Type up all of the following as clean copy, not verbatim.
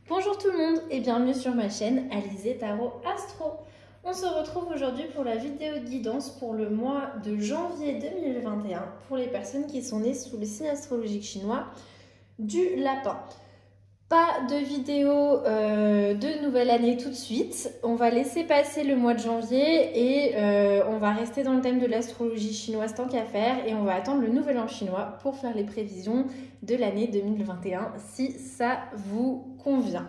Bonjour tout le monde et bienvenue sur ma chaîne Alizé Tarot Astro. On se retrouve aujourd'hui pour la vidéo de guidance pour le mois de janvier 2021 pour les personnes qui sont nées sous le signe astrologique chinois du lapin. Pas de vidéo de nouvelle année tout de suite. On va laisser passer le mois de janvier et on va rester dans le thème de l'astrologie chinoise tant qu'à faire et on va attendre le nouvel an chinois pour faire les prévisions de l'année 2021 si ça vous convient.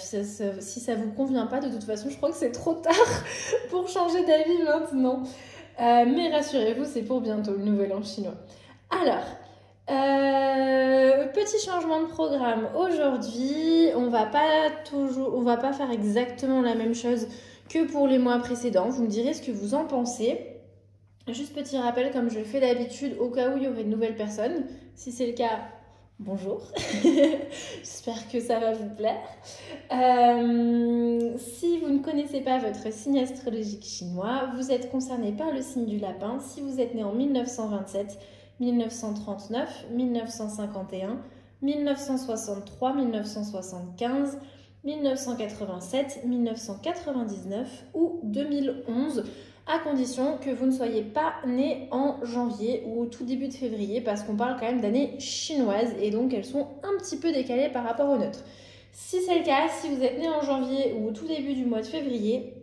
Si ça vous convient pas, de toute façon, je crois que c'est trop tard pour changer d'avis maintenant. Mais rassurez-vous, c'est pour bientôt le nouvel an chinois. Alors, petit changement de programme. Aujourd'hui, on va pas faire exactement la même chose que pour les mois précédents. Vous me direz ce que vous en pensez. Juste petit rappel, comme je le fais d'habitude, au cas où il y aurait de nouvelles personnes. Si c'est le cas, bonjour. J'espère que ça va vous plaire. Si vous ne connaissez pas votre signe astrologique chinois, vous êtes concerné par le signe du lapin. Si vous êtes né en 1927, 1939, 1951, 1963, 1975, 1987, 1999 ou 2011, à condition que vous ne soyez pas né en janvier ou au tout début de février, parce qu'on parle quand même d'années chinoises et donc elles sont un petit peu décalées par rapport au nôtre. Si c'est le cas, si vous êtes né en janvier ou au tout début du mois de février,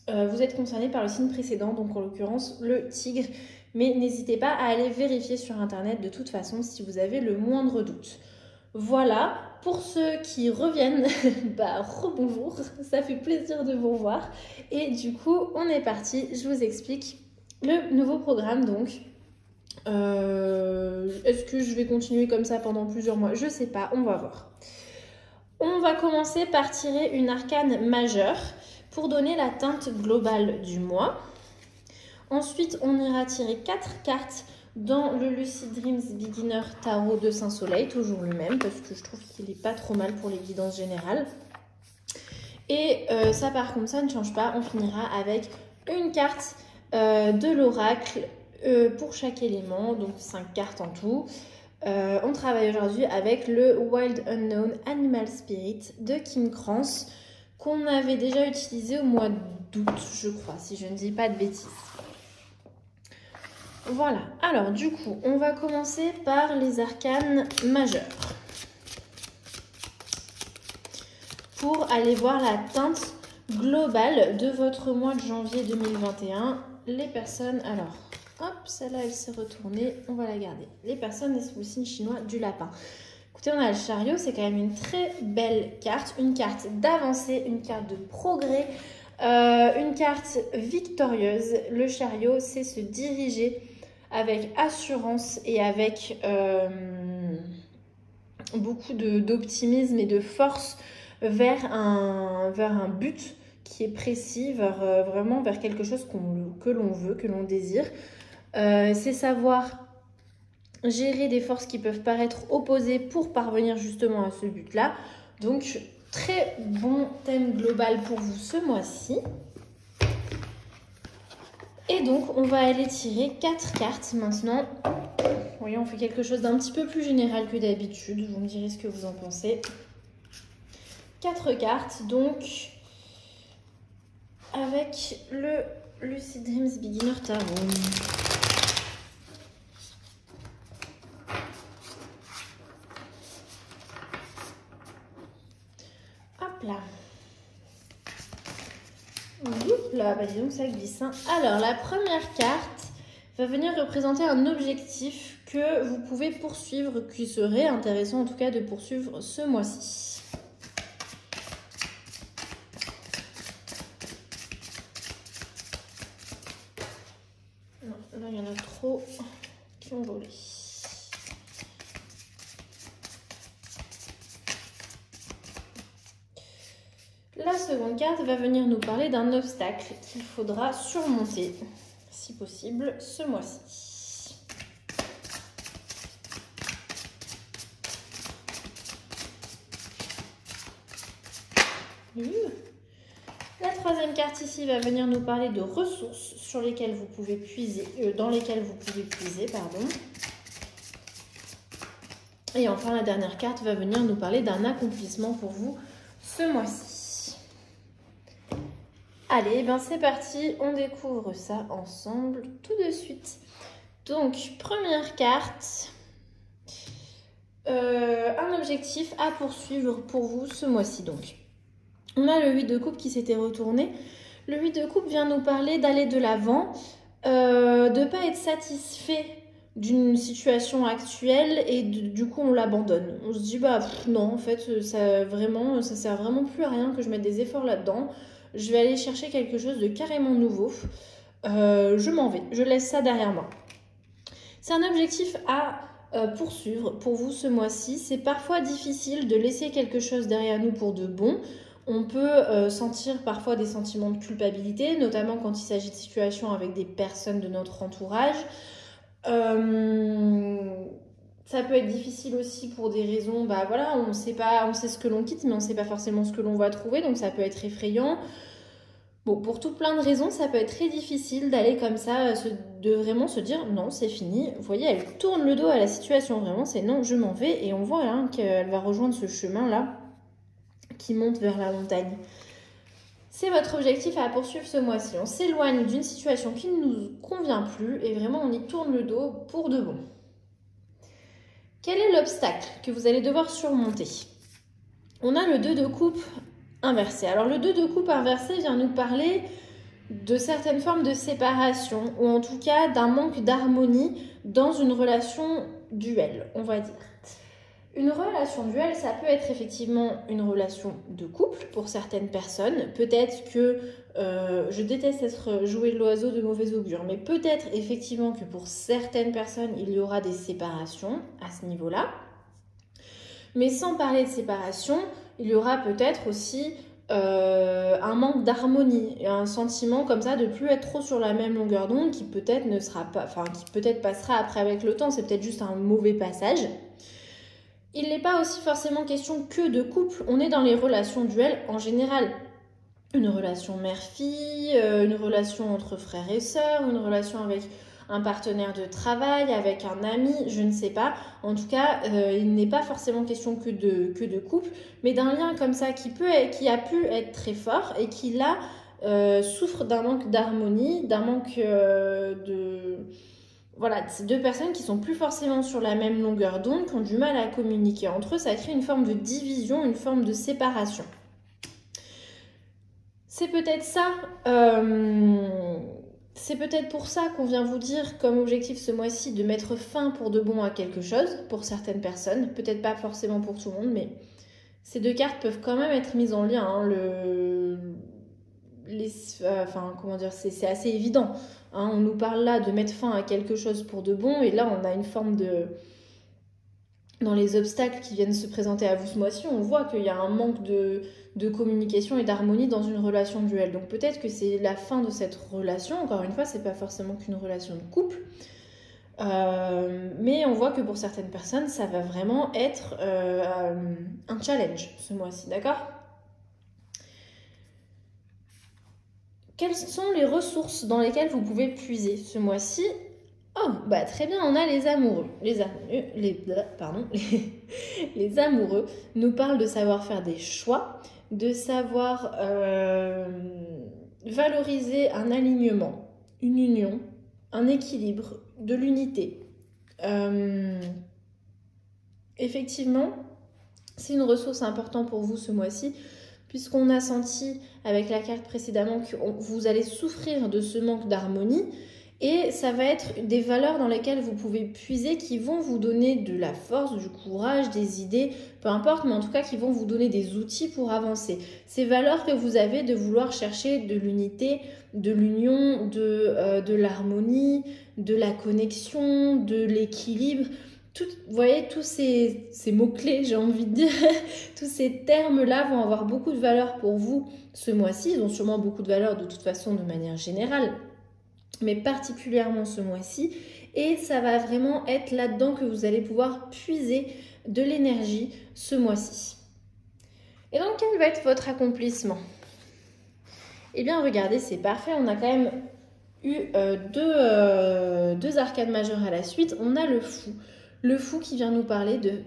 vous êtes concerné par le signe précédent, donc en l'occurrence le tigre. Mais n'hésitez pas à aller vérifier sur internet de toute façon si vous avez le moindre doute. Voilà, pour ceux qui reviennent, rebonjour, ça fait plaisir de vous revoir. Et du coup, on est parti, je vous explique le nouveau programme donc. Est-ce que je vais continuer comme ça pendant plusieurs mois? Je sais pas, on va voir. On va commencer par tirer une arcane majeure pour donner la teinte globale du mois. Ensuite, on ira tirer 4 cartes dans le Lucid Dreams Beginner Tarot de Saint-Soleil, toujours le même, parce que je trouve qu'il n'est pas trop mal pour les guidances générales. Et ça, par contre, ça ne change pas. On finira avec une carte de l'oracle pour chaque élément, donc 5 cartes en tout. On travaille aujourd'hui avec le Wild Unknown Animal Spirit de Kim Krans, qu'on avait déjà utilisé au mois d'août, je crois, si je ne dis pas de bêtises. Voilà, alors du coup, on va commencer par les arcanes majeures. Pour aller voir la teinte globale de votre mois de janvier 2021. Les personnes, alors, hop, celle-là, elle s'est retournée, on va la garder. Les personnes nées sous le signe chinois du lapin. Écoutez, on a le chariot, c'est quand même une très belle carte. Une carte d'avancée, une carte de progrès, une carte victorieuse. Le chariot, c'est se diriger avec assurance et avec beaucoup d'optimisme et de force vers un but qui est précis, vraiment vers quelque chose que l'on veut, que l'on désire. C'est savoir gérer des forces qui peuvent paraître opposées pour parvenir justement à ce but-là. Donc, très bon thème global pour vous ce mois-ci. Et donc, on va aller tirer 4 cartes maintenant. Vous voyez, on fait quelque chose d'un petit peu plus général que d'habitude. Vous me direz ce que vous en pensez. 4 cartes, donc, avec le Lucid Dreams Beginner Tarot. Hop là. Là, dis donc ça glisse. Hein. Alors, la première carte va venir représenter un objectif que vous pouvez poursuivre, qui serait intéressant en tout cas de poursuivre ce mois-ci. Non, là, il y en a trop qui ont volé. La seconde carte va venir nous parler d'un obstacle qu'il faudra surmonter, si possible, ce mois-ci. La troisième carte ici va venir nous parler de ressources sur lesquelles vous pouvez puiser, dans lesquelles vous pouvez puiser, pardon. Et enfin, la dernière carte va venir nous parler d'un accomplissement pour vous ce mois-ci. Allez, ben c'est parti, on découvre ça ensemble tout de suite. Donc, première carte, un objectif à poursuivre pour vous ce mois-ci. Donc, on a le 8 de coupe qui s'était retourné. Le 8 de coupe vient nous parler d'aller de l'avant, de ne pas être satisfait d'une situation actuelle et du coup on l'abandonne. On se dit bah non, en fait ça sert vraiment plus à rien que je mette des efforts là-dedans. Je vais aller chercher quelque chose de carrément nouveau. Je m'en vais, je laisse ça derrière moi. C'est un objectif à poursuivre pour vous ce mois-ci. C'est parfois difficile de laisser quelque chose derrière nous pour de bon. On peut sentir parfois des sentiments de culpabilité, notamment quand il s'agit de situations avec des personnes de notre entourage. Ça peut être difficile aussi pour des raisons, bah voilà, on sait ce que l'on quitte, mais on ne sait pas forcément ce que l'on va trouver, donc ça peut être effrayant. Bon, pour tout plein de raisons, ça peut être très difficile d'aller comme ça, de vraiment se dire non, c'est fini. Vous voyez, elle tourne le dos à la situation, vraiment, c'est non, je m'en vais. Et on voit hein, qu'elle va rejoindre ce chemin-là qui monte vers la montagne. C'est votre objectif à poursuivre ce mois-ci. On s'éloigne d'une situation qui ne nous convient plus et vraiment on y tourne le dos pour de bon. Quel est l'obstacle que vous allez devoir surmonter? On a le 2 de coupe inversé. Alors le 2 de coupe inversé vient nous parler de certaines formes de séparation ou en tout cas d'un manque d'harmonie dans une relation duel, on va dire. Une relation duel, ça peut être effectivement une relation de couple pour certaines personnes. Peut-être que, je déteste être jouer l'oiseau de mauvais augure, mais peut-être effectivement que pour certaines personnes, il y aura des séparations à ce niveau-là. Mais sans parler de séparation, il y aura peut-être aussi un manque d'harmonie, un sentiment comme ça de plus être trop sur la même longueur d'onde qui peut-être ne sera pas, enfin qui peut-être passera après avec le temps, c'est peut-être juste un mauvais passage. Il n'est pas aussi forcément question que de couple, on est dans les relations duel en général. Une relation mère-fille, une relation entre frères et sœurs, une relation avec un partenaire de travail, avec un ami, je ne sais pas. En tout cas, il n'est pas forcément question que de couple, mais d'un lien comme ça qui a pu être très fort et qui là souffre d'un manque d'harmonie, d'un manque de... Voilà, c'est deux personnes qui sont plus forcément sur la même longueur d'onde, qui ont du mal à communiquer entre eux, ça crée une forme de division, une forme de séparation. C'est peut-être ça, c'est peut-être pour ça qu'on vient vous dire comme objectif ce mois-ci de mettre fin pour de bon à quelque chose, pour certaines personnes, peut-être pas forcément pour tout le monde, mais ces deux cartes peuvent quand même être mises en lien, hein, comment dire, c'est assez évident. Hein, on nous parle là de mettre fin à quelque chose pour de bon, et là on a une forme de... Dans les obstacles qui viennent se présenter à vous ce mois-ci, on voit qu'il y a un manque de communication et d'harmonie dans une relation duel. Donc peut-être que c'est la fin de cette relation. Encore une fois, c'est pas forcément qu'une relation de couple. Mais on voit que pour certaines personnes, ça va vraiment être un challenge ce mois-ci, d'accord ? Quelles sont les ressources dans lesquelles vous pouvez puiser ce mois-ci ? Oh, bah très bien, on a les amoureux. Les amoureux nous parlent de savoir faire des choix, de savoir valoriser un alignement, une union, un équilibre, de l'unité. Effectivement, c'est une ressource importante pour vous ce mois-ci, puisqu'on a senti avec la carte précédemment que vous allez souffrir de ce manque d'harmonie. Et ça va être des valeurs dans lesquelles vous pouvez puiser qui vont vous donner de la force, du courage, des idées, peu importe, mais en tout cas qui vont vous donner des outils pour avancer. Ces valeurs que vous avez de vouloir chercher de l'unité, de l'union, de l'harmonie, de la connexion, de l'équilibre. Vous voyez, tous ces mots-clés, j'ai envie de dire, tous ces termes-là vont avoir beaucoup de valeur pour vous ce mois-ci. Ils ont sûrement beaucoup de valeur de toute façon de manière générale, mais particulièrement ce mois-ci, et ça va vraiment être là-dedans que vous allez pouvoir puiser de l'énergie ce mois-ci. Et donc, quel va être votre accomplissement ? Eh bien, regardez, c'est parfait, on a quand même eu deux arcades majeures à la suite. On a le fou qui vient nous parler de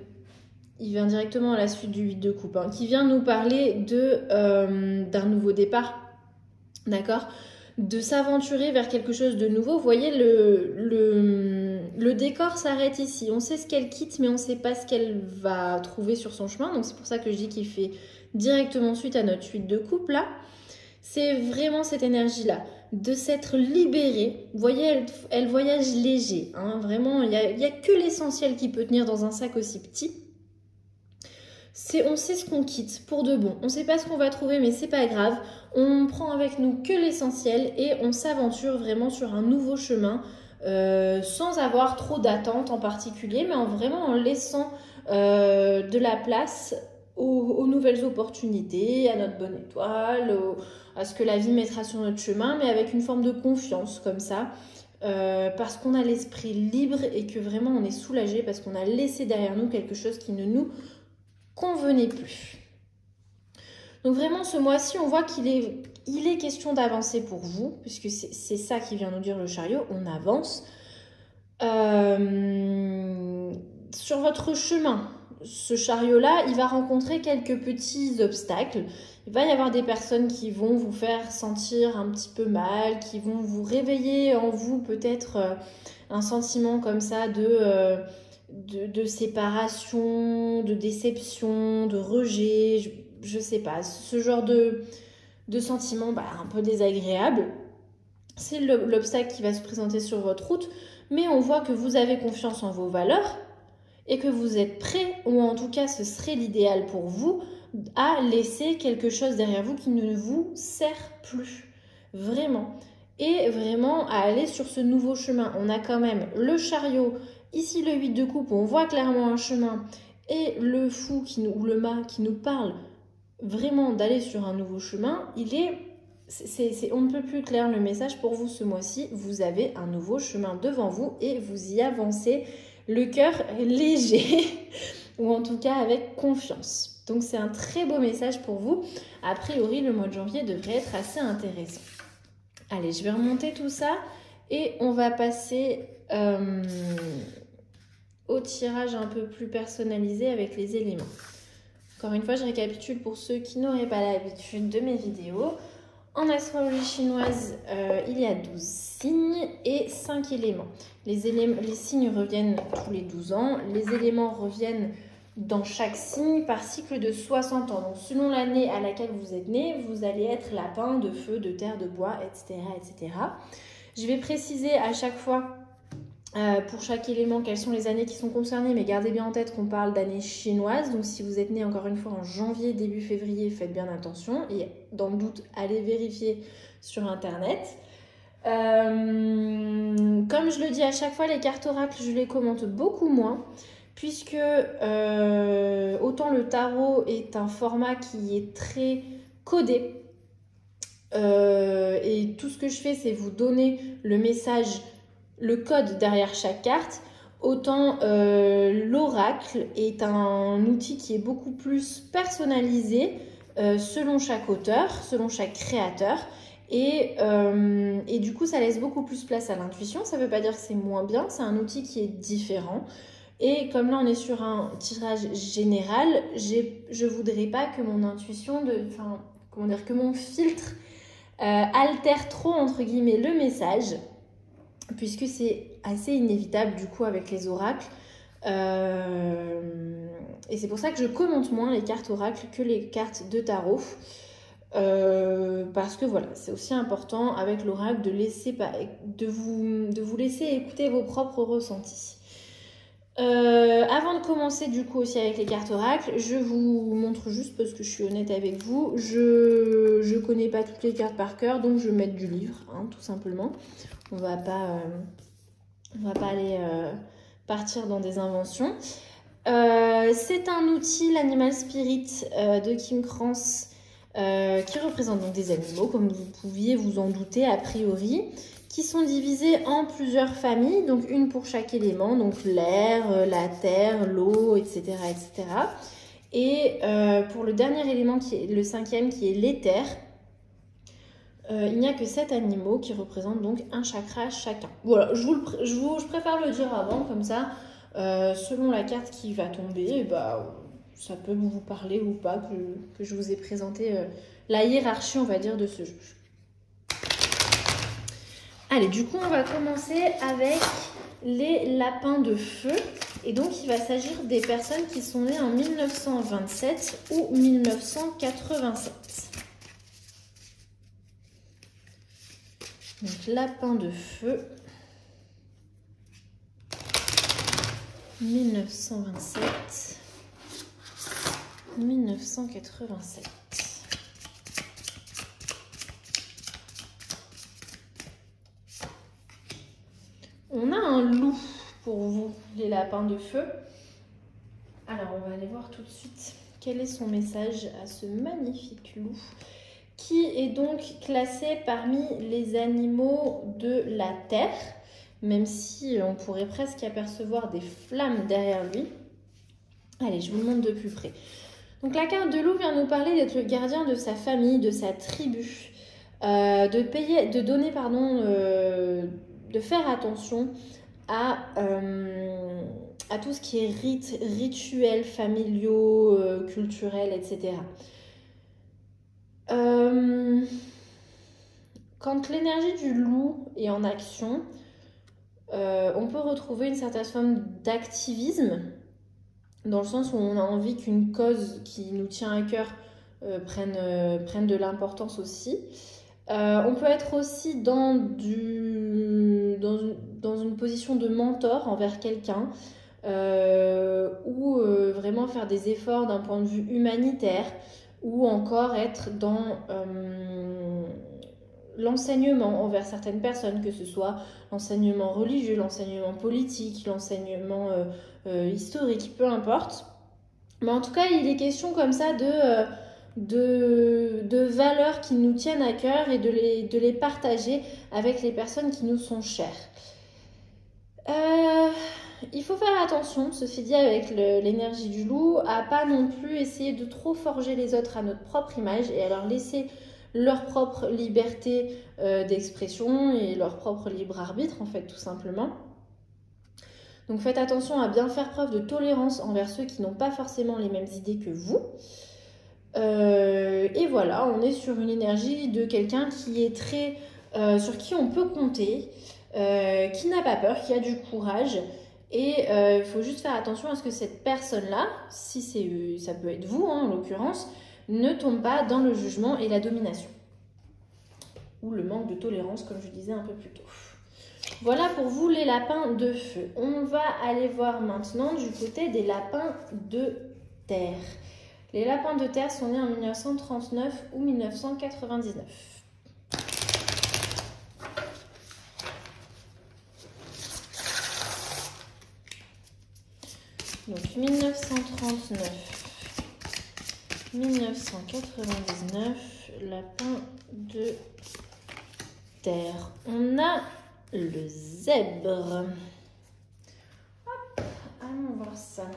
il vient directement à la suite du 8 de coupe, hein, qui vient nous parler d'un nouveau départ, d'accord, de s'aventurer vers quelque chose de nouveau. Vous voyez, le décor s'arrête ici. On sait ce qu'elle quitte, mais on ne sait pas ce qu'elle va trouver sur son chemin. Donc c'est pour ça que je dis qu'il fait directement suite à notre 8 de coupe là. C'est vraiment cette énergie-là, de s'être libérée. Vous voyez, elle voyage léger, hein, vraiment, il n'y a que l'essentiel qui peut tenir dans un sac aussi petit. On sait ce qu'on quitte pour de bon. On ne sait pas ce qu'on va trouver, mais c'est pas grave. On prend avec nous que l'essentiel et on s'aventure vraiment sur un nouveau chemin sans avoir trop d'attentes en particulier, mais vraiment en laissant de la place aux nouvelles opportunités, à notre bonne étoile, à ce que la vie mettra sur notre chemin, mais avec une forme de confiance comme ça. Parce qu'on a l'esprit libre et que vraiment on est soulagé parce qu'on a laissé derrière nous quelque chose qui ne nous convenait plus. Donc vraiment ce mois-ci on voit qu'il est question d'avancer pour vous, puisque c'est ça qui vient nous dire le chariot, on avance sur votre chemin. Ce chariot-là, il va rencontrer quelques petits obstacles. Il va y avoir des personnes qui vont vous faire sentir un petit peu mal, qui vont vous réveiller en vous peut-être un sentiment comme ça de séparation, de déception, de rejet, je sais pas, ce genre de sentiment un peu désagréable. C'est l'obstacle qui va se présenter sur votre route, mais on voit que vous avez confiance en vos valeurs et que vous êtes prêt, ou en tout cas ce serait l'idéal pour vous, à laisser quelque chose derrière vous qui ne vous sert plus, vraiment. Et vraiment à aller sur ce nouveau chemin. On a quand même le chariot, ici le 8 de coupe, on voit clairement un chemin, et le fou ou le mât qui nous parle vraiment d'aller sur un nouveau chemin. On ne peut plus clair le message pour vous ce mois-ci. Vous avez un nouveau chemin devant vous et vous y avancez le cœur léger ou en tout cas avec confiance. Donc c'est un très beau message pour vous. A priori, le mois de janvier devrait être assez intéressant. Allez, je vais remonter tout ça et on va passer au tirage un peu plus personnalisé avec les éléments. Encore une fois, je récapitule pour ceux qui n'auraient pas l'habitude de mes vidéos. En astrologie chinoise, il y a 12 signes et 5 éléments. Les signes reviennent tous les 12 ans. Les éléments reviennent dans chaque signe par cycle de 60 ans. Donc, selon l'année à laquelle vous êtes né, vous allez être lapin, de feu, de terre, de bois, etc., etc. Je vais préciser à chaque fois, pour chaque élément, quelles sont les années qui sont concernées, mais gardez bien en tête qu'on parle d'années chinoises. Donc si vous êtes né encore une fois en janvier, début février, faites bien attention. Et dans le doute, allez vérifier sur internet. Comme je le dis à chaque fois, les cartes oracles, je les commente beaucoup moins, puisque autant le tarot est un format qui est très codé. Et tout ce que je fais, c'est vous donner le message, le code derrière chaque carte, autant l'oracle est un outil qui est beaucoup plus personnalisé selon chaque auteur, selon chaque créateur, et du coup ça laisse beaucoup plus place à l'intuition. Ça ne veut pas dire que c'est moins bien, c'est un outil qui est différent. Et comme là on est sur un tirage général, je voudrais pas que mon intuition, que mon filtre altère trop entre guillemets le message, puisque c'est assez inévitable du coup avec les oracles. Et c'est pour ça que je commente moins les cartes oracles que les cartes de tarot. Parce que voilà, c'est aussi important avec l'oracle de vous laisser écouter vos propres ressentis. Avant de commencer du coup aussi avec les cartes oracles, je vous montre juste, parce que je suis honnête avec vous, je connais pas toutes les cartes par cœur, donc je vais mettre du livre, hein, tout simplement. On va pas aller partir dans des inventions. C'est un outil, l'animal spirit de Kim Krans, qui représente donc des animaux, comme vous pouviez vous en douter a priori, qui sont divisés en plusieurs familles, donc une pour chaque élément, donc l'air, la terre, l'eau, etc., etc. Et pour le dernier élément, qui est le 5e, qui est l'éther, il n'y a que 7 animaux qui représentent donc un chakra chacun. Voilà, je préfère le dire avant, comme ça, selon la carte qui va tomber, ça peut vous parler ou pas, que je vous ai présenté la hiérarchie, on va dire, de ce jeu. Allez, du coup, on va commencer avec les lapins de feu. Et donc, il va s'agir des personnes qui sont nées en 1927 ou 1987. Donc, lapin de feu, 1927, 1987. On a un loup pour vous, les lapins de feu. Alors, on va aller voir tout de suite quel est son message à ce magnifique loup, qui est donc classé parmi les animaux de la terre, même si on pourrait presque apercevoir des flammes derrière lui. Allez, je vous le montre de plus près. Donc la carte de loup vient nous parler d'être le gardien de sa famille, de sa tribu, de faire attention à tout ce qui est rituels familiaux, culturels, etc. Quand l'énergie du loup est en action, on peut retrouver une certaine forme d'activisme, dans le sens où on a envie qu'une cause qui nous tient à cœur prenne de l'importance aussi. On peut être aussi dans une position de mentor envers quelqu'un, ou vraiment faire des efforts d'un point de vue humanitaire, ou encore être dans l'enseignement envers certaines personnes, que ce soit l'enseignement religieux, l'enseignement politique, l'enseignement historique, peu importe. Mais en tout cas, il est question comme ça de valeurs qui nous tiennent à cœur et de les partager avec les personnes qui nous sont chères. Il faut faire attention, ceci dit, avec l'énergie du loup, à pas non plus essayer de trop forger les autres à notre propre image et à leur laisser leur propre liberté d'expression et leur propre libre arbitre, en fait, tout simplement. Donc faites attention à bien faire preuve de tolérance envers ceux qui n'ont pas forcément les mêmes idées que vous. Et voilà, on est sur une énergie de quelqu'un qui est très... sur qui on peut compter, qui n'a pas peur, qui a du courage. Et il faut juste faire attention à ce que cette personne-là, si ça peut être vous en l'occurrence, ne tombe pas dans le jugement et la domination. Ou le manque de tolérance, comme je disais un peu plus tôt. Voilà pour vous les lapins de feu. On va aller voir maintenant du côté des lapins de terre. Les lapins de terre sont nés en 1939 ou 1999. Donc 1939, 1999, lapin de terre. On a le zèbre. Hop, allons voir ça.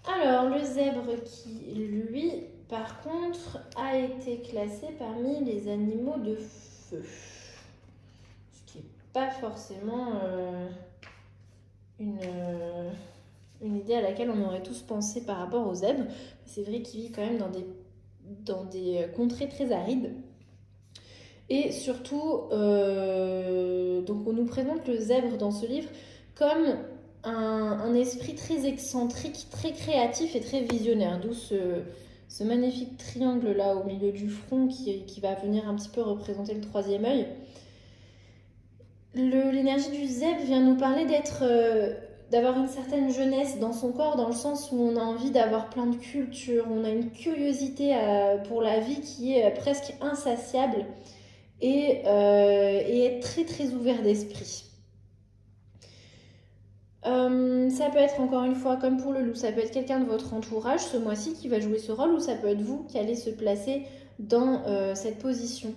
Alors, le zèbre qui, lui, par contre, a été classé parmi les animaux de feu. Ce qui n'est pas forcément une idée à laquelle on aurait tous pensé par rapport au zèbre. C'est vrai qu'il vit quand même dans des contrées très arides. Et surtout, donc on nous présente le zèbre dans ce livre comme un esprit très excentrique, très créatif et très visionnaire. D'où ce magnifique triangle là au milieu du front qui va venir un petit peu représenter le troisième œil. L'énergie du zèbre vient nous parler d'avoir une certaine jeunesse dans son corps, dans le sens où on a envie d'avoir plein de culture, on a une curiosité pour la vie qui est presque insatiable et être très très ouvert d'esprit. Ça peut être encore une fois comme pour le loup, ça peut être quelqu'un de votre entourage ce mois-ci qui va jouer ce rôle, ou ça peut être vous qui allez se placer dans cette position.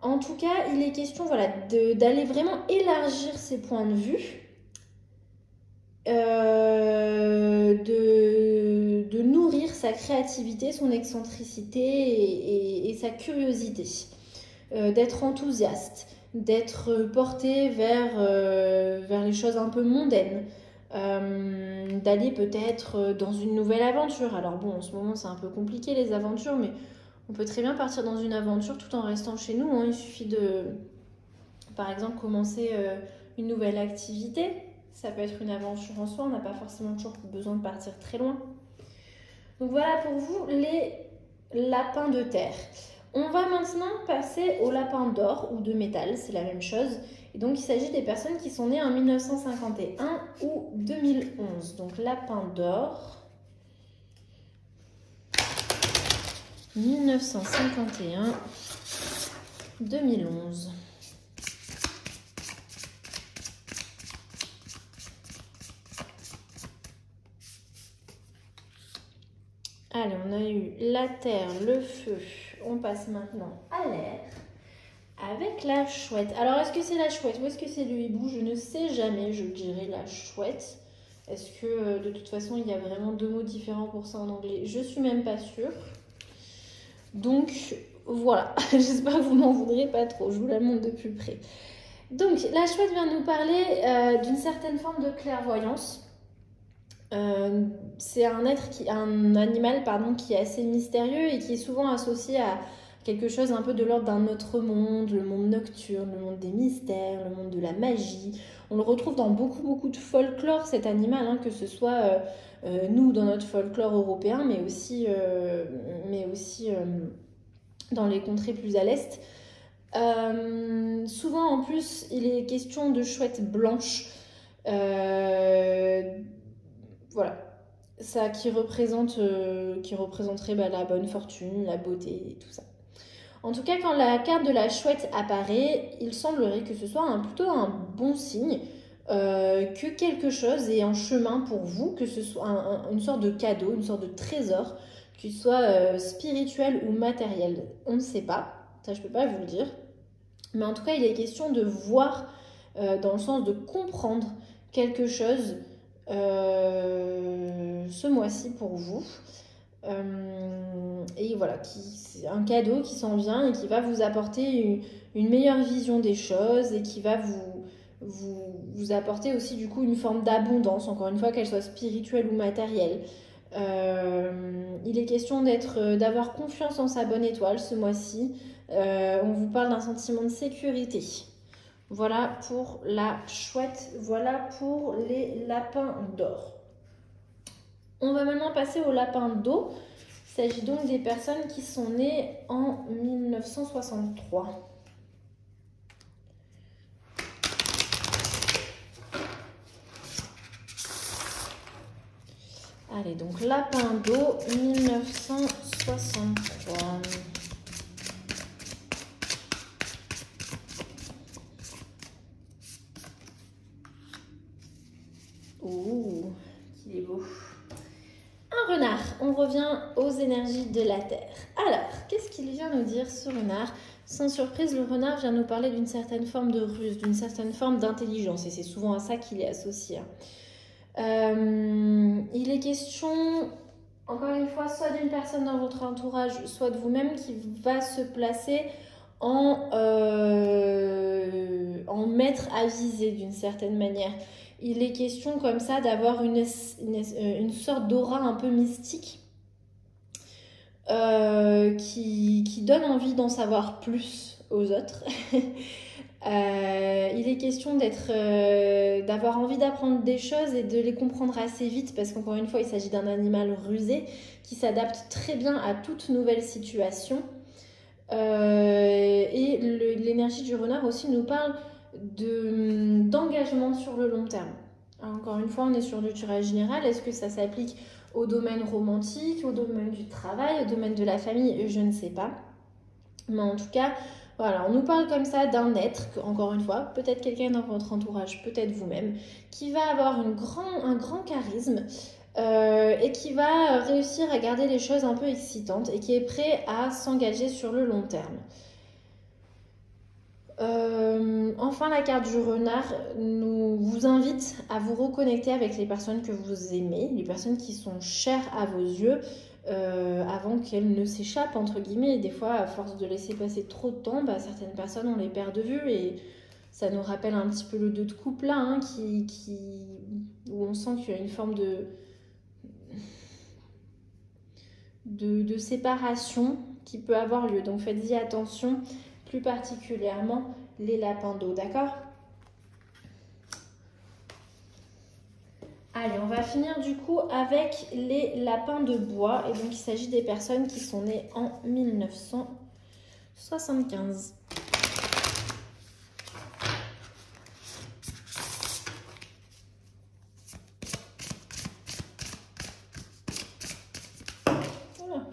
En tout cas, il est question d'aller vraiment élargir ses points de vue, de nourrir sa créativité, son excentricité et sa curiosité, d'être enthousiaste, d'être porté vers les choses un peu mondaines, d'aller peut-être dans une nouvelle aventure. Alors bon, en ce moment c'est un peu compliqué les aventures, mais on peut très bien partir dans une aventure tout en restant chez nous, hein. Il suffit de, par exemple, commencer une nouvelle activité. Ça peut être une aventure en soi, on n'a pas forcément toujours besoin de partir très loin. Donc voilà pour vous les lapins de terre. On va maintenant passer aux lapins d'or ou de métal, c'est la même chose. Et donc il s'agit des personnes qui sont nées en 1951 ou 2011. Donc lapin d'or, 1951, 2011. Allez, on a eu la terre, le feu. On passe maintenant à l'air avec la chouette. Alors, est-ce que c'est la chouette ou est-ce que c'est le hibou? Je ne sais jamais, je dirais la chouette. Est-ce que de toute façon, il y a vraiment deux mots différents pour ça en anglais? Je suis même pas sûre. Donc, voilà. J'espère que vous m'en voudrez pas trop. Je vous la montre de plus près. Donc, la chouette vient nous parler d'une certaine forme de clairvoyance. C'est un animal qui est assez mystérieux et qui est souvent associé à quelque chose un peu de l'ordre d'un autre monde, le monde nocturne, le monde des mystères, le monde de la magie. On le retrouve dans beaucoup de folklore, cet animal, hein, que ce soit nous dans notre folklore européen, mais aussi dans les contrées plus à l'est. Souvent en plus, il est question de chouettes blanches. Voilà, ça qui représenterait la bonne fortune, la beauté et tout ça. En tout cas, quand la carte de la chouette apparaît, il semblerait que ce soit plutôt un bon signe, que quelque chose est en chemin pour vous, que ce soit une sorte de cadeau, une sorte de trésor, qu'il soit spirituel ou matériel. On ne sait pas, ça je ne peux pas vous le dire. Mais en tout cas, il est question de voir, dans le sens de comprendre quelque chose ce mois-ci pour vous. Et voilà, c'est un cadeau qui s'en vient et qui va vous apporter une meilleure vision des choses et qui va vous apporter aussi du coup une forme d'abondance, encore une fois, qu'elle soit spirituelle ou matérielle. Il est question d'avoir confiance en sa bonne étoile ce mois-ci. On vous parle d'un sentiment de sécurité. Voilà pour la chouette, voilà pour les lapins d'or. On va maintenant passer aux lapins d'eau. Il s'agit donc des personnes qui sont nées en 1963. Allez, donc lapin d'eau 1963. Ouh, qu'il est beau. Un renard, on revient aux énergies de la Terre. Alors, qu'est-ce qu'il vient nous dire ce renard? Sans surprise, le renard vient nous parler d'une certaine forme de ruse, d'une certaine forme d'intelligence, et c'est souvent à ça qu'il est associé. Il est question, encore une fois, soit d'une personne dans votre entourage, soit de vous-même qui va se placer en maître avisé d'une certaine manière. Il est question comme ça d'avoir une sorte d'aura un peu mystique qui donne envie d'en savoir plus aux autres. Il est question d'avoir envie d'apprendre des choses et de les comprendre assez vite parce qu'encore une fois, il s'agit d'un animal rusé qui s'adapte très bien à toute nouvelle situation. Et l'énergie du renard aussi nous parle d'engagement sur le long terme. Alors, encore une fois, on est sur du tirage général. Est-ce que ça s'applique au domaine romantique, au domaine du travail, au domaine de la famille? Je ne sais pas. Mais en tout cas, voilà, on nous parle comme ça d'un être, encore une fois, peut-être quelqu'un dans votre entourage, peut-être vous-même, qui va avoir un grand charisme et qui va réussir à garder les choses un peu excitantes et qui est prêt à s'engager sur le long terme. Enfin, la carte du renard vous invite à vous reconnecter avec les personnes que vous aimez, les personnes qui sont chères à vos yeux, avant qu'elles ne s'échappent, entre guillemets. Et des fois, à force de laisser passer trop de temps, certaines personnes, on les perd de vue et ça nous rappelle un petit peu le 2 de coupe là, hein, où on sent qu'il y a une forme de séparation qui peut avoir lieu. Donc faites-y attention, plus particulièrement les lapins d'eau, d'accord? Allez, on va finir du coup avec les lapins de bois. Et donc il s'agit des personnes qui sont nées en 1975. Voilà.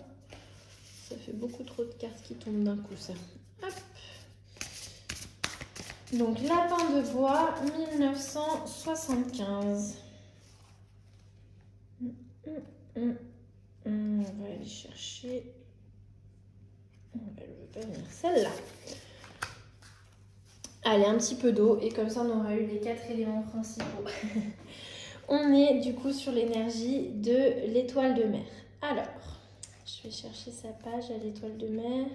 Ça fait beaucoup trop de cartes qui tombent d'un coup, ça. Hop. Donc lapin de bois 1975. On va aller chercher. Elle ne veut pas venir. Celle-là. Allez, un petit peu d'eau. Et comme ça, on aura eu les 4 éléments principaux. On est du coup sur l'énergie de l'étoile de mer. Alors, je vais chercher sa page à l'étoile de mer.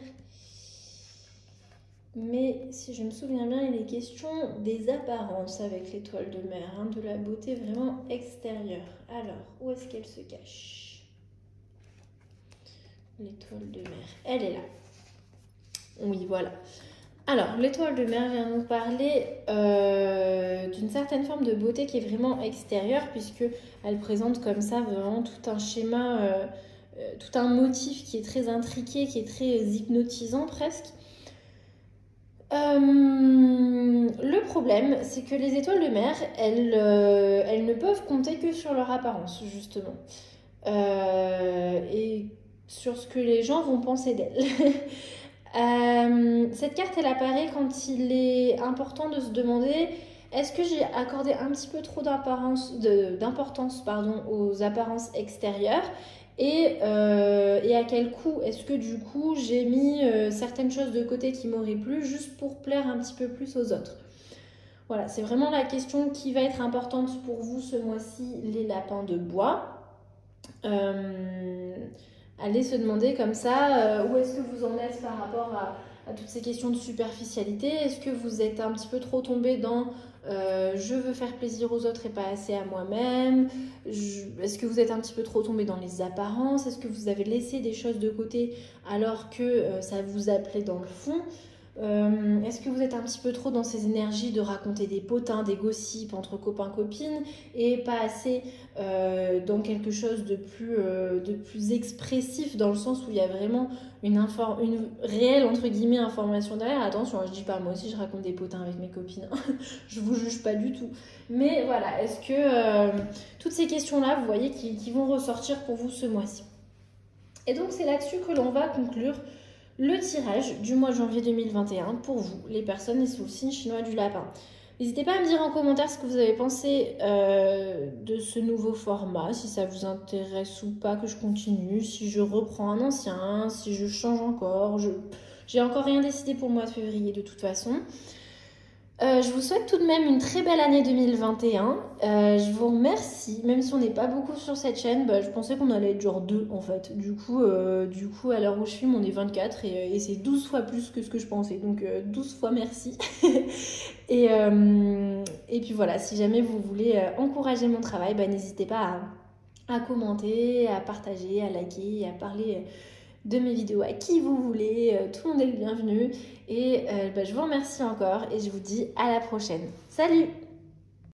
Mais si je me souviens bien, il est question des apparences avec l'étoile de mer, hein, de la beauté vraiment extérieure. Alors, où est-ce qu'elle se cache? L'étoile de mer, elle est là. Oui, voilà. Alors, l'étoile de mer vient nous parler d'une certaine forme de beauté qui est vraiment extérieure, puisqu'elle présente comme ça vraiment tout un schéma, tout un motif qui est très intriqué, qui est très hypnotisant presque. Le problème, c'est que les étoiles de mer, elles ne peuvent compter que sur leur apparence, justement. Et sur ce que les gens vont penser d'elles. Cette carte, elle apparaît quand il est important de se demander est-ce que j'ai accordé un petit peu trop d'importance aux apparences extérieures et à quel coup est-ce que du coup j'ai mis certaines choses de côté qui m'auraient plu juste pour plaire un petit peu plus aux autres. Voilà, c'est vraiment la question qui va être importante pour vous ce mois-ci, les lapins de bois. Allez se demander comme ça où est-ce que vous en êtes par rapport à toutes ces questions de superficialité. Est-ce que vous êtes un petit peu trop tombé dans je veux faire plaisir aux autres et pas assez à moi-même? Est-ce que vous êtes un petit peu trop tombé dans les apparences? Est-ce que vous avez laissé des choses de côté alors que ça vous appelait dans le fond? Est-ce que vous êtes un petit peu trop dans ces énergies de raconter des potins, des gossips entre copains-copines et pas assez dans quelque chose de plus expressif, dans le sens où il y a vraiment une réelle entre guillemets information derrière? Attention, je dis pas, moi aussi je raconte des potins avec mes copines, je vous juge pas du tout, mais voilà, est-ce que toutes ces questions-là, vous voyez, qui vont ressortir pour vous ce mois-ci? Et donc c'est là-dessus que l'on va conclure le tirage du mois de janvier 2021 pour vous, les personnes sous le signe chinois du lapin. N'hésitez pas à me dire en commentaire ce que vous avez pensé de ce nouveau format, si ça vous intéresse ou pas que je continue, si je reprends un ancien, si je change encore. J'ai encore rien décidé pour le mois de février de toute façon. Je vous souhaite tout de même une très belle année 2021. Je vous remercie, même si on n'est pas beaucoup sur cette chaîne, je pensais qu'on allait être genre 2 en fait. Du coup à l'heure où je filme, on est 24 et c'est 12 fois plus que ce que je pensais. Donc 12 fois merci. et puis voilà, si jamais vous voulez encourager mon travail, n'hésitez pas à commenter, à partager, à liker, à parler de mes vidéos à qui vous voulez. Tout le monde est le bienvenu. Et je vous remercie encore et je vous dis à la prochaine. Salut!